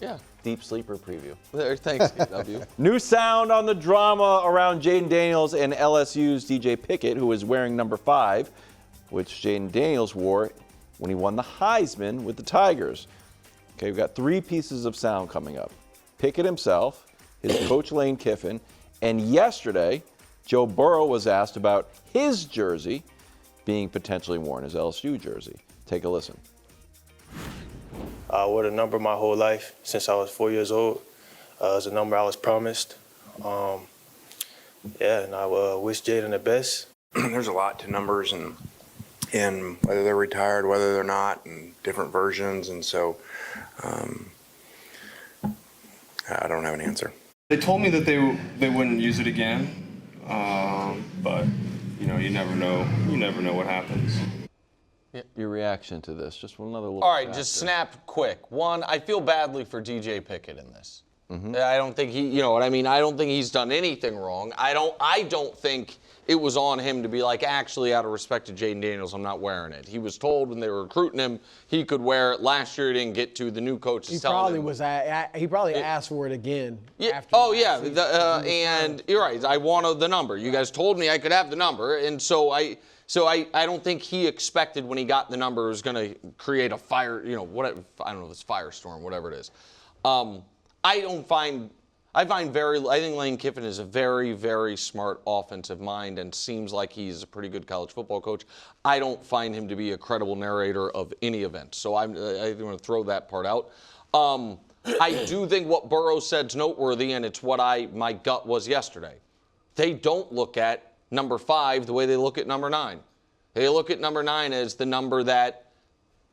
Yeah. Deep sleeper preview. There, thanks, W. New sound on the drama around Jayden Daniels and LSU's DJ Pickett, who is wearing number 5, which Jayden Daniels wore when he won the Heisman with the Tigers. Okay, we've got 3 pieces of sound coming up. Pickett himself, his coach Lane Kiffin, and yesterday, Joe Burrow was asked about his jersey being potentially worn as LSU jersey. Take a listen. I wore the number my whole life since I was 4 years old. It was a number I was promised. And I wish Jayden the best. There's a lot to numbers and whether they're retired, whether they're not, and different versions. And so I don't have an answer. They told me that they wouldn't use it again, but you never know. You never know what happens. Your reaction to this? Just one other little. All right, factor. just snap quick. One, I feel badly for DJ Pickett in this. I don't think you know what I mean? I don't think he's done anything wrong. I don't think it was on him to be like, actually, out of respect to Jayden Daniels, I'm not wearing it. He was told when they were recruiting him he could wear it. Last year he didn't get to. The new coach is telling him. He probably asked for it again. Yeah. After And you're right. I wanted the number. You guys told me I could have the number, and so I don't think he expected when he got the number it was going to create a fire. Whatever. I don't know, this firestorm, whatever it is. I think Lane Kiffin is a very, very smart offensive mind and seems like he's a pretty good college football coach. I don't find him to be a credible narrator of any event. So I'm going to throw that part out. I do think what Burrow said is noteworthy, and it's what my gut was yesterday. They don't look at number 5 the way they look at number 9. They look at number 9 as the number that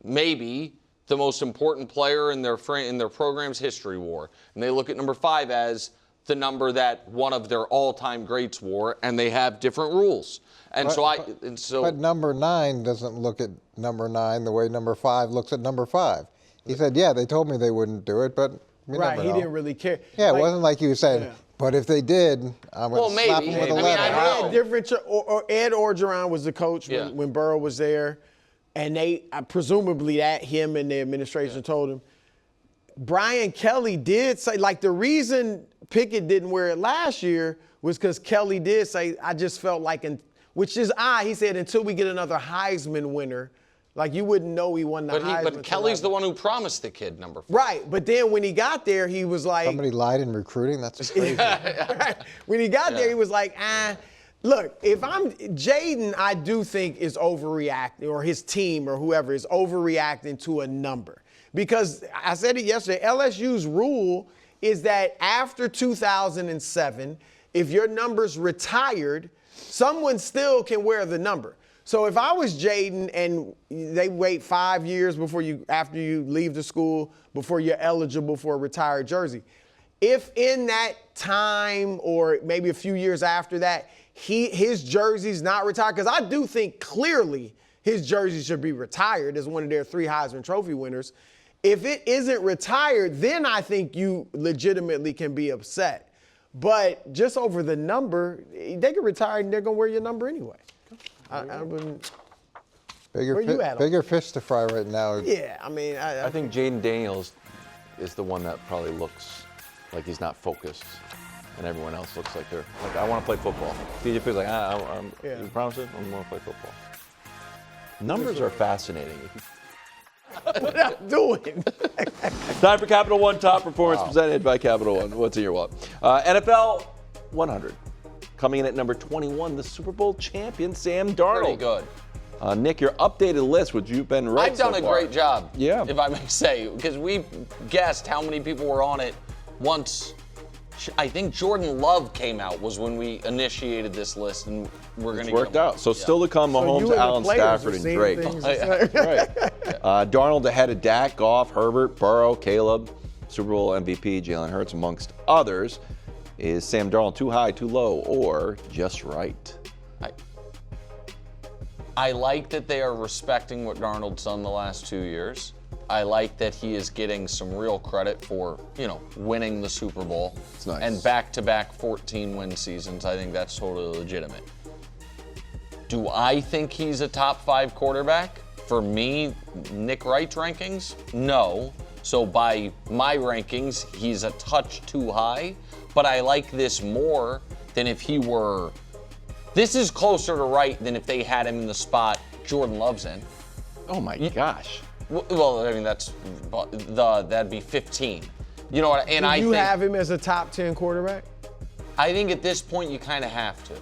maybe the most important player in their program's history wore. And they look at number 5 as the number that one of their all-time greats wore, and they have different rules. But number 9 doesn't look at number 9 the way number 5 looks at number 5. He said, yeah, they told me they wouldn't do it, but we never know. He didn't really care. Yeah, it wasn't like he was saying, but if they did, I'm going to slap them with a letter. Ed Orgeron was the coach when Burrow was there. And they, presumably him and the administration told him. Brian Kelly did say, the reason Pickett didn't wear it last year was because Kelly did say, I just felt like, which is odd, he said, until we get another Heisman winner, you wouldn't know he won the Heisman. But Kelly's the one who promised the kid number 5. Right, but then when he got there, he was like. Somebody lied in recruiting? That's crazy. Right. When he got there, he was like, Look, if I'm Jayden, I do think is overreacting, or his team or whoever is overreacting to a number. Because I said it yesterday, LSU's rule is that after 2007, if your number's retired, someone still can wear the number. So if I was Jayden and they wait 5 years after you leave the school, before you're eligible for a retired jersey, if in that time or maybe a few years after that, his jersey's not retired, because I do think clearly his jersey should be retired as one of their 3 Heisman Trophy winners. If it isn't retired, then I think you legitimately can be upset. But just over the number, they can retire and they're going to wear your number anyway. I wouldn't. Bigger fish to fry right now. Yeah, I mean. I think Jayden Daniels is the one that probably looks like he's not focused. And everyone else looks like they're like, I want to play football. DJ Pick's like, you promise it? I want to play football. Numbers are fascinating. What I'm doing. Time for Capital One Top Performance presented by Capital One. What's in your wallet? NFL 100. Coming in at number 21, the Super Bowl champion, Sam Darnold. Pretty good. Nick, your updated list, which you've been right I've done a great job, if I may say, because we guessed how many people were on it once. I think Jordan Love came out was when we initiated this list, and we're going to get worked out. So still to come, Mahomes, Allen, Stafford, and Drake. Right. Darnold ahead of Dak, Goff, Herbert, Burrow, Caleb, Super Bowl MVP, Jalen Hurts, amongst others. Is Sam Darnold too high, too low, or just right? I like that they are respecting what Darnold's done the last 2 years. I like that he is getting some real credit for, winning the Super Bowl. It's nice. And back-to-back 14-win seasons. I think that's totally legitimate. Do I think he's a top 5 quarterback? For me, Nick Wright's rankings? No. So by my rankings, he's a touch too high, but I like this more than if he were. This is closer to Wright than if they had him in the spot Jordan Love's in. Oh my gosh. Well, I mean, that'd be 15. You know what? And Do I you think, have him as a top 10 quarterback? I think at this point you kind of have to.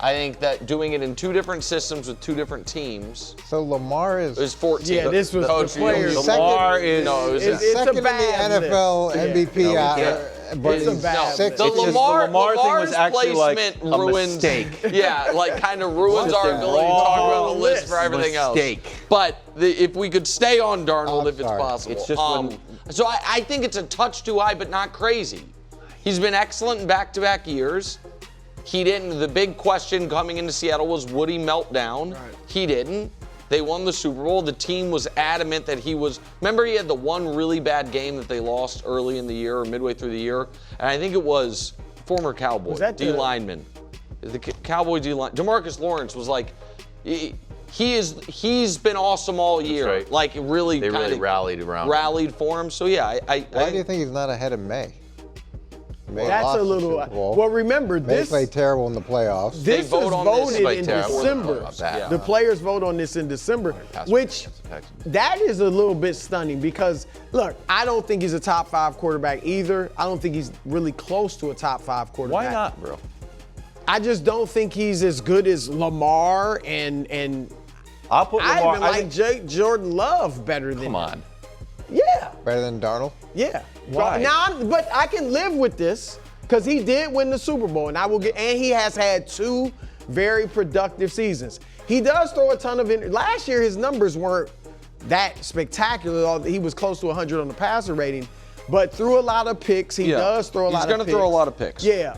I think that doing it in two different systems with two different teams So Lamar is is 14. Yeah, this was Coach, the players. Lamar is. No, it was It's a second in the bad NFL list. MVP, Yeah. but It's a he's bad sixth. The It's just the Lamar thing was Lamar's actually like placement a ruins. mistake. Yeah, like kind of ruins Just our a ability to talk about the list list. for everything Mistake. else. But if we could stay on Darnold, I'm if it's sorry. possible. It's just So I think it's a touch too high, but not crazy. He's been excellent in back-to-back years. He didn't. The big question coming into Seattle was, would he melt down? Right. He didn't. They won the Super Bowl. The team was adamant that he was. Remember, he had the one really bad game that they lost early in the year or midway through the year, and I think it was former Cowboy Was that D the- lineman, the Cowboy D line. Demarcus Lawrence was like, he's been awesome all year. right. Like really, They really kinda rallied around him. Rallied for him. So yeah, Why do you think he's not ahead of May? May That's lost a the little. Super Bowl. Well, remember May this. played terrible in the playoffs. This They vote is on this voted by in terrible. December. About that. The players vote on this in December, which that is a little bit stunning because, look, I don't think he's a top 5 quarterback either. I don't think he's really close to a top 5 quarterback. Why not, bro? I just don't think he's as good as Lamar and I'll put I Lamar. even like Jordan Love better than Come him. on. Yeah, Better than Darnold? yeah. Why? Now, but I can live with this because he did win the Super Bowl, and and he has had 2 very productive seasons. He does throw a ton of. Last year, his numbers weren't that spectacular. He was close to 100 on the passer rating, but threw a lot of picks. He does throw a lot of picks. He's going to throw a lot of picks. Yeah.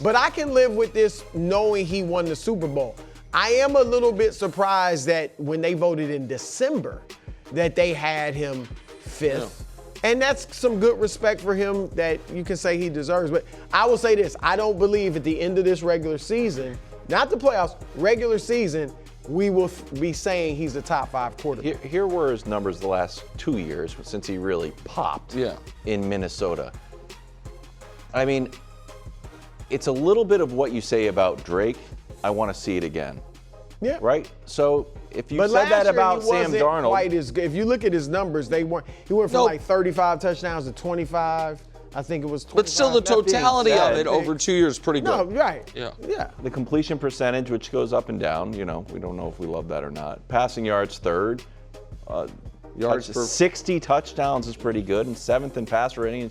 But I can live with this knowing he won the Super Bowl. I am a little bit surprised that when they voted in December, that they had him 5th. And that's some good respect for him that you can say he deserves. But I will say this, I don't believe at the end of this regular season, not the playoffs, regular season, we will be saying he's a top 5 quarterback. Here were his numbers the last 2 years since he really popped in Minnesota. I mean, it's a little bit of what you say about Drake. I want to see it again. Yeah. Right? So if you But said last that year about he Sam wasn't Darnold. quite as good. If you look at his numbers, he went from like 35 touchdowns to 25. I think it was 25. But still, the totality of said, it over 2 years is pretty good. No, right. Yeah. The completion percentage, which goes up and down, we don't know if we love that or not. Passing yards, 3rd. Yards per 60 touchdowns is pretty good, and 7th in passer rating.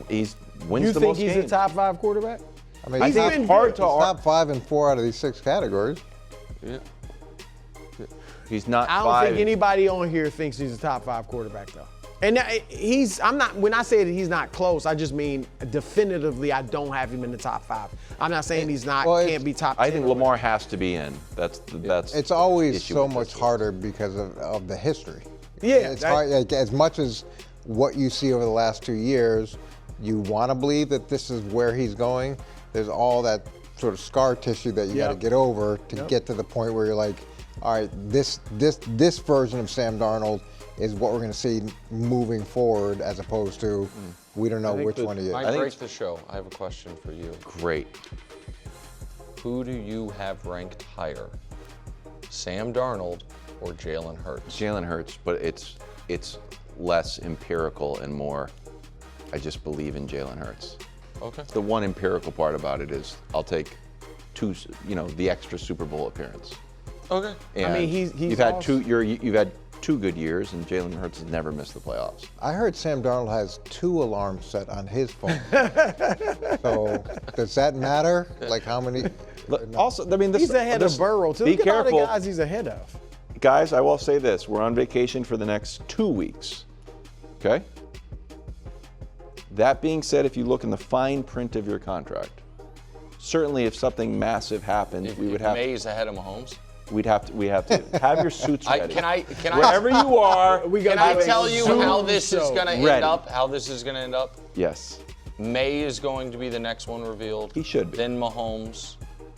He wins You the think most he's games. a top 5 quarterback? I mean, I he's think not, it's hard he's to top 5 in 4 out of these 6 categories. Yeah. He's not I don't 5. think anybody on here thinks he's a top 5 quarterback, though. And when I say that he's not close, I just mean definitively I don't have him in the top 5. I'm not saying he's not, Well, can't be top 10. I think Lamar has to be in. That's It's always issue so with much this. harder because of the history. Yeah, It's hard, like, as much as what you see over the last 2 years, you want to believe that this is where he's going. There's all that sort of scar tissue that you got to Yep. get over to get to the point where you're like, all right, this version of Sam Darnold is what we're going to see moving forward, as opposed to we don't know which one he is. Mike, break the show. I have a question for you. Great. Who do you have ranked higher, Sam Darnold or Jalen Hurts? Jalen Hurts, but it's less empirical and more. I just believe in Jalen Hurts. Okay. The one empirical part about it is I'll take the extra Super Bowl appearance. Okay. And mean, he's you've had awesome. you've had 2 good years, and Jalen Hurts has never missed the playoffs. I heard Sam Darnold has 2 alarms set on his phone. So does that matter? Like how many? Also, I mean, He's ahead of Burrow, too. Be Look at all careful, the guys he's ahead of. guys. I will say this: we're on vacation for the next 2 weeks. Okay. That being said, if you look in the fine print of your contract, certainly if something massive happened, we would have May's ahead of Mahomes. we have to have your suits ready. Can I Wherever you are, Can I tell you how this is going to Ready. end up? How this is going to end up? yes, May is going to be the next one revealed. He should be. Then Mahomes,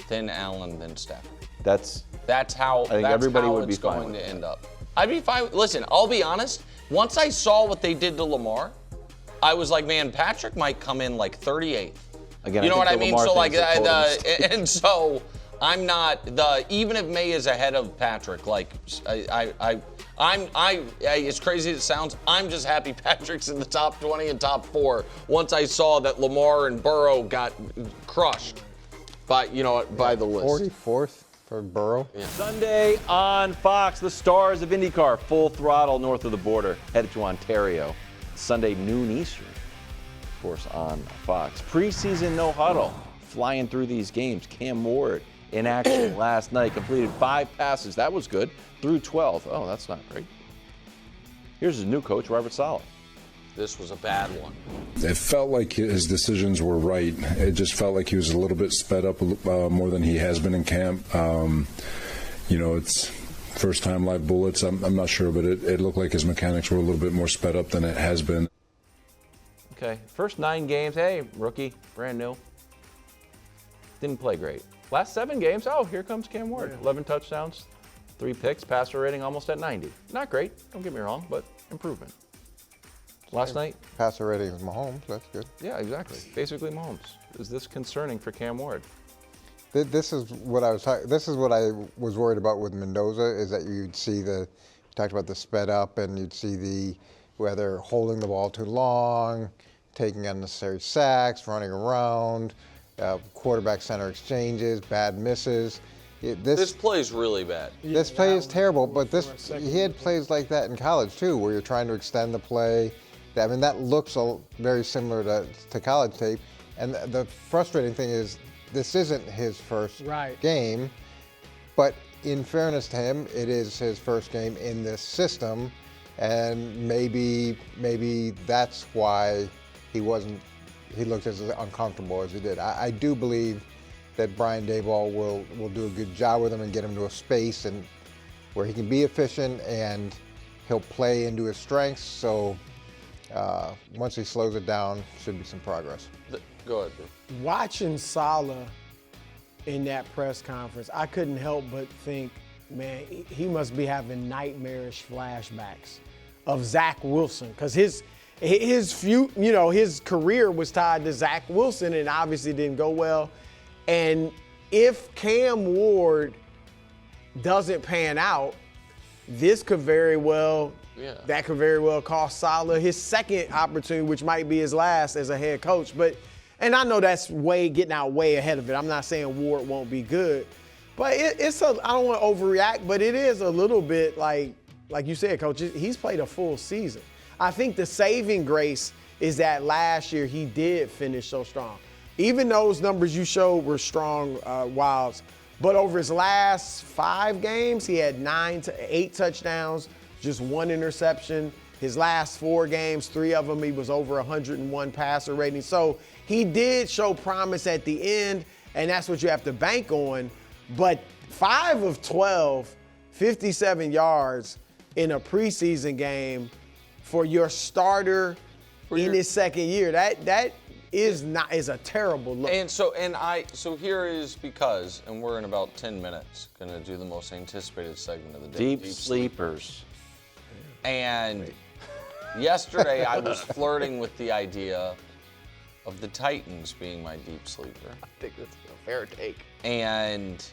then Allen, then Stafford. that's That's how. think That's everybody how would be it's fine going with to that. end up. I'd be fine. Listen, I'll be honest. Once I saw what they did to Lamar, I was like, man, Patrick might come in like 38th. Again, You know what I mean? So like, and so I'm not even if May is ahead of Patrick, like I as crazy as it sounds, I'm just happy Patrick's in the top 20 and top 4 once I saw that Lamar and Burrow got crushed by the list. 44th for Burrow. Yeah. Sunday on Fox, the stars of IndyCar full throttle north of the border, headed to Ontario. Sunday noon Eastern, of course, on Fox. Preseason no huddle, flying through these games. Cam Ward in action last night, completed 5 passes. That was good. Through 12. Oh, that's not great. Here's his new coach, Robert Saleh. This was a bad one. It felt like his decisions were right. It just felt like he was a little bit sped up more than he has been in camp. It's first time live bullets. I'm not sure, but it looked like his mechanics were a little bit more sped up than it has been. Okay, first 9 games, hey, rookie, brand new. Didn't play great. Last 7 games, oh, here comes Cam Ward. 11 touchdowns, 3 picks, passer rating almost at 90. Not great, don't get me wrong, but improvement. Last night? Passer rating is Mahomes. That's good. Yeah, exactly. Basically Mahomes. Is this concerning for Cam Ward? This is what I was worried about with Mendoza, is that you'd see you talked about the sped up, and you'd see whether holding the ball too long, taking unnecessary sacks, running around, quarterback center exchanges, bad misses. This play's really bad. This play is terrible, but he had plays like that in college too, where you're trying to extend the play. I mean, that looks very similar to college tape. And the frustrating thing is, this isn't his first game, but in fairness to him, it is his first game in this system, and maybe that's why he looked as uncomfortable as he did. I do believe that Brian Daboll will do a good job with him and get him to a space and where he can be efficient, and he'll play into his strengths. So once he slows it down, should be some progress. Go ahead. Watching Saleh in that press conference, I couldn't help but think, man, he must be having nightmarish flashbacks of Zach Wilson, because his career was tied to Zach Wilson, and obviously didn't go well. And if Cam Ward doesn't pan out, that could very well cost Saleh his second opportunity, which might be his last as a head coach. And I know that's getting out way ahead of it. I'm not saying Ward won't be good, but I don't want to overreact, but it is a little bit like you said, Coach, he's played a full season. I think the saving grace is that last year he did finish so strong. Even those numbers you showed were strong, Wilds, but over his last 5 games, he had 8 touchdowns, just 1 interception. His last 4 games, 3 of them, he was over 101 passer rating. So he did show promise at the end, and that's what you have to bank on. But 5 of 12, 57 yards in a preseason game for your starter in his second year, that is a terrible look. And so here is because, and we're in about 10 minutes, gonna do the most anticipated segment of the day. Deep sleepers. And yesterday I was flirting with the idea of the Titans being my deep sleeper. I think that's a fair take. And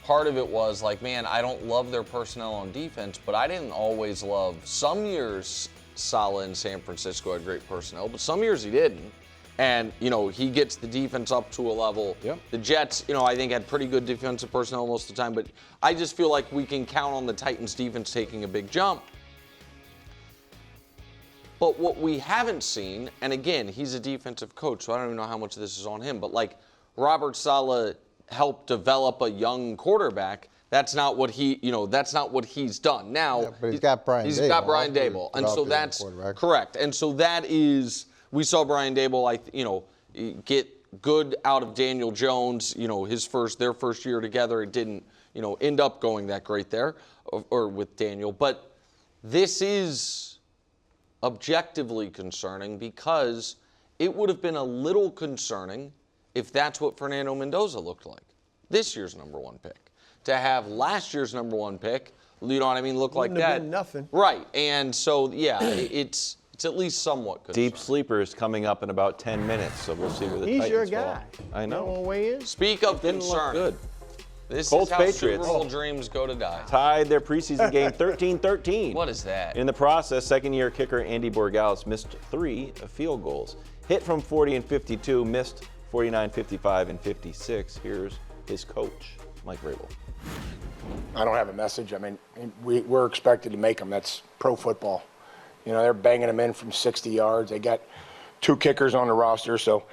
part of it was like, man, I don't love their personnel on defense, but I didn't always love. Some years Saleh in San Francisco had great personnel, but some years he didn't. And, he gets the defense up to a level. Yep. The Jets, I think had pretty good defensive personnel most of the time, but I just feel like we can count on the Titans defense taking a big jump. But what we haven't seen, and again, he's a defensive coach, so I don't even know how much of this is on him, but like Robert Saleh helped develop a young quarterback. That's not what that's not what he's done. Now, but he's got Brian Daboll. And so that's correct. And so that is, we saw Brian Daboll, get good out of Daniel Jones, their first year together. It didn't, end up going that great there or with Daniel. But this is objectively concerning because it would have been a little concerning if that's what Fernando Mendoza looked like, this year's number 1 pick. To have last year's number 1 pick you know what I mean, look Wouldn't like have that. been nothing. Right, and so, yeah, it's at least somewhat good. Deep sleepers coming up in about 10 minutes, so we'll see where the He's Titans your fall. guy. I know. You wanna weigh in? Speak of Didn't look concern. good. This Colts, is how Patriots. Super Bowl dreams go to die. Tied their preseason game 13-13. What is that? In the process, second-year kicker Andy Borregales missed 3 field goals. Hit from 40 and 52, missed 49, 55, and 56. Here's his coach, Mike Vrabel. I don't have a message. I mean, we're expected to make them. That's pro football. You know, they're banging them in from 60 yards. They got 2 kickers on the roster, so,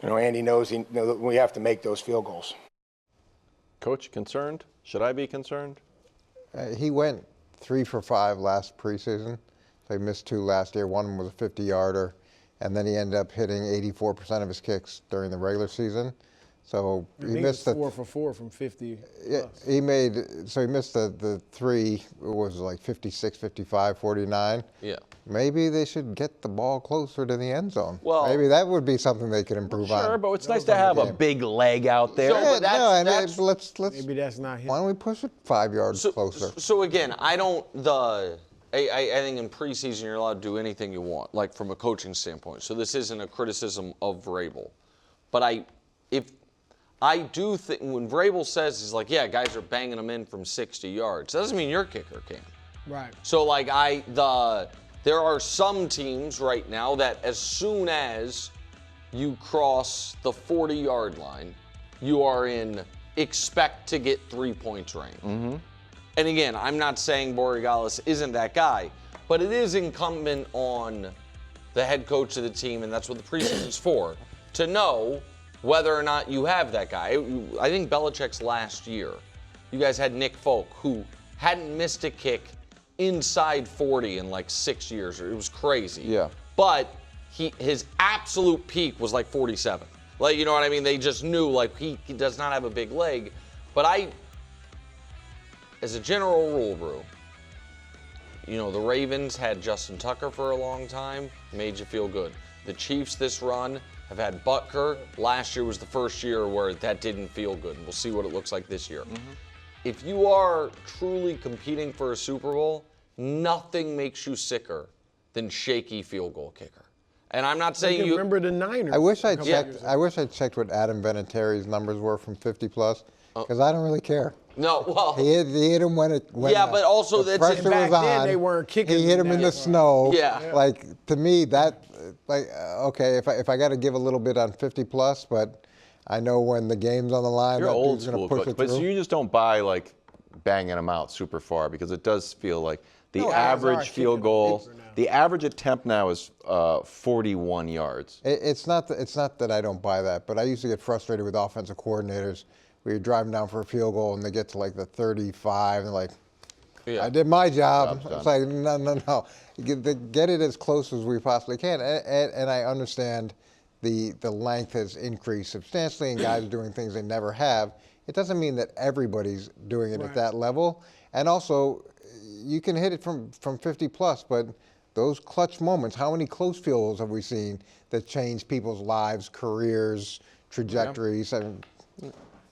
you know, Andy knows that we have to make those field goals. Coach, concerned? Should I be concerned? He went 3 for 5 last preseason. So he missed 2 last year. One of them was a 50-yarder, and then he ended up hitting 84% of his kicks during the regular season. So he missed 4 for 4 from 50. Yeah, he missed the 3. It was like 56, 55, 49. Yeah. Maybe they should get the ball closer to the end zone. Well, maybe that would be something they could improve on. Sure, but it's nice to have a big leg out there. So, Yeah, but that's- no, and that's- let's. Maybe that's not him. Why don't we push it 5 yards closer? So again, I think in preseason you're allowed to do anything you want, like from a coaching standpoint. So this isn't a criticism of Vrabel. But I do think when Vrabel says, he's like, yeah, guys are banging them in from 60 yards. That doesn't mean your kicker can. Right. So like there are some teams right now that as soon as you cross the 40-yard line, you are in expect to get 3 points range. Mm-hmm. And again, I'm not saying Borregales isn't that guy, but it is incumbent on the head coach of the team, and that's what the preseason's for, to know whether or not you have that guy. I think Belichick's last year, you guys had Nick Folk, who hadn't missed a kick inside 40 in like 6 years. It was crazy. Yeah. But his absolute peak was like 47. Like, you know what I mean? They just knew, like, he does not have a big leg. But as a general rule, Brew, you know, the Ravens had Justin Tucker for a long time, made you feel good. The Chiefs this run have had Butker. Last year was the first year where that didn't feel good. And we'll see what it looks like this year. Mm-hmm. If you are truly competing for a Super Bowl, nothing makes you sicker than shaky field goal kicker. And I'm not saying you remember the Niners. I wish I checked what Adam Vinatieri's numbers were from 50 plus, because I don't really care. No, well, He hit him when but also the that's pressure back was then on. they weren't kicking He hit him in the that snow. Yeah. Like, to me, that, like, okay, if I got to give a little bit on 50 plus, but I know when the game's on the line, You're that old dude's going school to push coach, it but through. you just don't buy like banging them out super far, because it does feel like the No, average ours are field kicking goal, deeper now. the average attempt now is 41 yards. It's not that I don't buy that, but I used to get frustrated with offensive coordinators where you're driving down for a field goal and they get to like the 35 and they're like, Yeah. I did my job. Job's It's like, no. Get it as close as we possibly can. And I understand the length has increased substantially and guys are doing things they never have. It doesn't mean that everybody's doing it at that level. And also, you can hit it from 50 plus, but those clutch moments, how many close field goals have we seen that change people's lives, careers, trajectories? And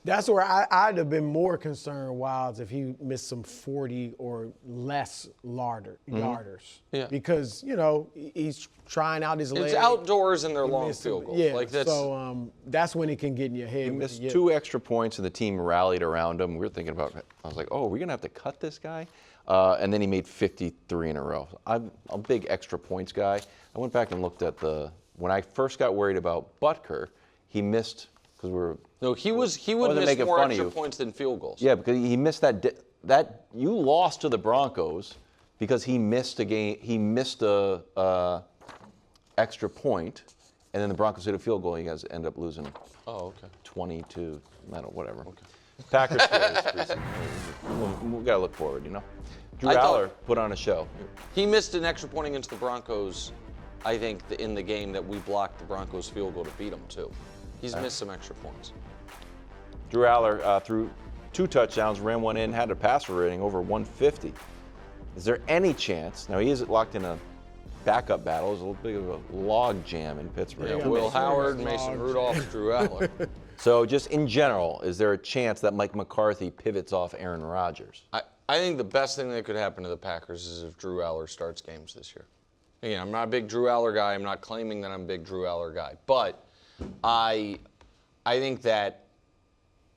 That's where I'd have been more concerned, Wilds, if he missed some 40 or less yarders. Yeah. Because, you know, he's trying out his legs. it's outdoors and they're He long missed field it. goals. Yeah, Like that's, so that's when it can get in your head. He missed 2 extra points and the team rallied around him. We were thinking about, I was like, oh, are we going to have to cut this guy? And then he made 53 in a row. I'm a big extra points guy. I went back and looked at when I first got worried about Butker, he missed, because we were. no, he would wasn't miss making more fun of extra you. points than field goals. Yeah, because he missed that you lost to the Broncos because he missed a game. He missed a extra point, and then the Broncos hit a field goal. And you guys end up losing. Oh, okay. 22, I don't know, whatever. Okay. Packers. We got to look forward, you know. Drew I thought- Aller put on a show. He missed an extra point against the Broncos, I think, in the game that we blocked the Broncos field goal to beat them, too. He's missed some extra points. Drew Aller threw 2 touchdowns, ran one in, had a passer rating over 150. Is there any chance? Now he is locked in a backup battle. It's a little bit of a log jam in Pittsburgh. Yeah, Will Howard, Mason Rudolph, Drew Aller. So just in general, is there a chance that Mike McCarthy pivots off Aaron Rodgers? I think the best thing that could happen to the Packers is if Drew Aller starts games this year. Again, I'm not a big Drew Aller guy. I'm not claiming that I'm a big Drew Aller guy. But I think that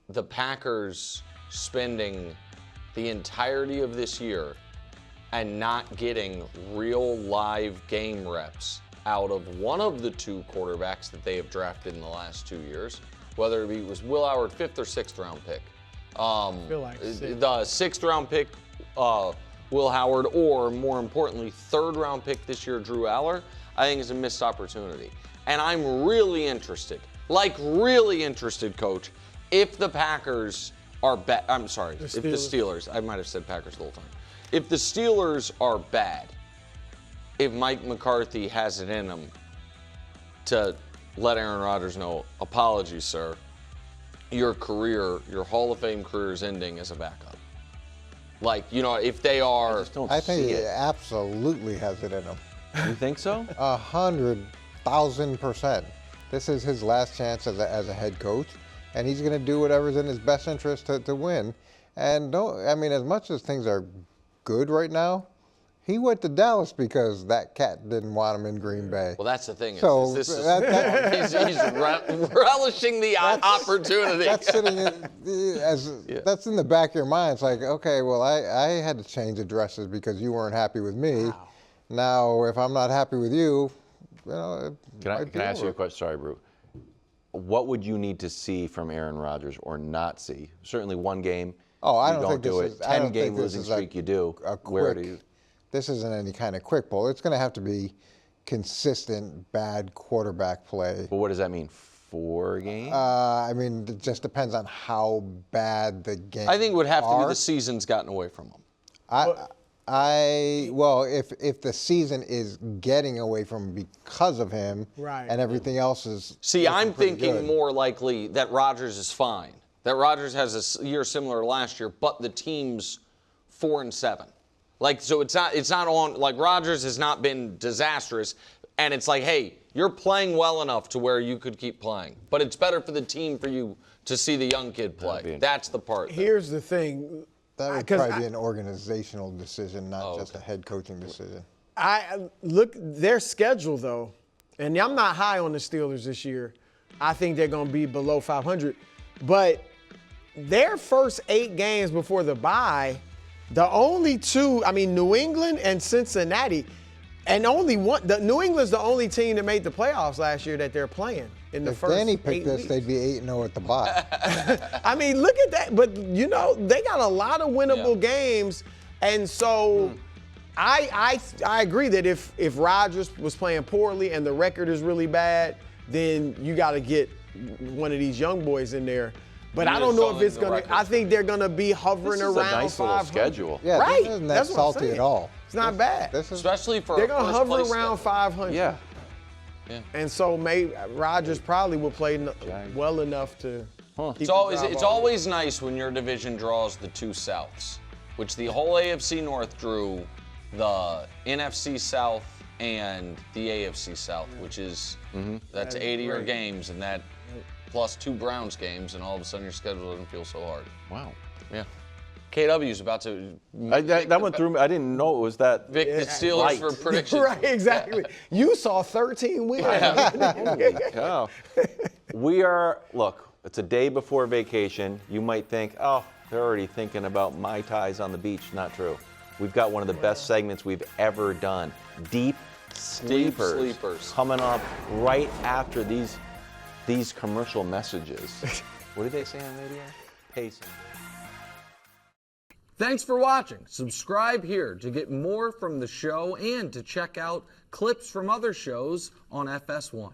the Packers spending the entirety of this year and not getting real live game reps out of one of the two quarterbacks that they have drafted in the last 2 years, whether it was Will Howard, 5th or 6th round pick. I feel like The 6th round pick, Will Howard, or more importantly, 3rd round pick this year, Drew Aller, I think is a missed opportunity. And I'm really interested, Coach, if the Packers are bad. I'm sorry, if the Steelers, I might have said Packers the whole time. If the Steelers are bad, if Mike McCarthy has it in him to let Aaron Rodgers know, apologies, sir, your career, your Hall of Fame career is ending as a backup. Like, you know, if they are. I think he absolutely has it in him. You think so? 100,000%. This is his last chance as a head coach, and he's going to do whatever's in his best interest to win. And as much as things are good right now, he went to Dallas because that cat didn't want him in Green Bay. Well, that's the thing. So he's relishing the opportunity. That's sitting that's in the back of your mind. It's like, okay, well, I had to change addresses because you weren't happy with me. Wow. Now, if I'm not happy with you, Can I ask you a question? Sorry, Brew. What would you need to see from Aaron Rodgers or not see? Certainly one game. Oh, I you don't think do this it. is. 10-game losing streak, you do. Where do you? This isn't any kind of quick pull. It's going to have to be consistent bad quarterback play. But what does that mean? 4 games? It just depends on how bad the game. I think it would have to be the season's gotten away from him. If the season is getting away from him because of him, right, and everything else is. See, I'm thinking good. more likely that Rodgers is fine. That Rodgers has a year similar to last year, but the team's 4-7. Like, so it's not on, like, Rodgers has not been disastrous, and it's like, hey, you're playing well enough to where you could keep playing. But it's better for the team for you to see the young kid play. That's the part. Here's the thing. That would probably be an organizational decision, not just a head coaching decision. I look their schedule though, and I'm not high on the Steelers this year. I think they're going to be below 500, but their first 8 games before the bye, the only two, New England and Cincinnati, and only one. New England's the only team that made the playoffs last year that they're playing in the first 8 weeks. If Danny picked this, they'd be 8-0 at the bye. Look at that. But, they got a lot of winnable games. And so I agree that if Rodgers was playing poorly and the record is really bad, then you got to get one of these young boys in there. But I don't know if it's going to – I think they're going to be hovering around 500. This is a nice little schedule. Yeah, right. This isn't That's that what I'm salty saying. at all. It's not bad. Especially for they're going to hover first-place around schedule. 500. Yeah. And so maybe Rodgers probably will play well enough to keep It's always nice when your division draws the 2 Souths, which the whole AFC North drew the NFC South and the AFC South, which is that's 80 games, and that plus 2 Browns games, and all of a sudden your schedule doesn't feel so hard. Wow. Yeah. KW's about to. That went through me. I didn't know it was that. Vic the Steelers light. for predictions. Right, exactly. You saw 13 wins. Holy cow. Look, it's a day before vacation. You might think, oh, they're already thinking about Mai Tais on the beach. Not true. We've got one of the best segments we've ever done. Deep Sleepers. Coming up right after these commercial messages. What did they say on radio? Pacing. Thanks for watching. Subscribe here to get more from the show and to check out clips from other shows on FS1.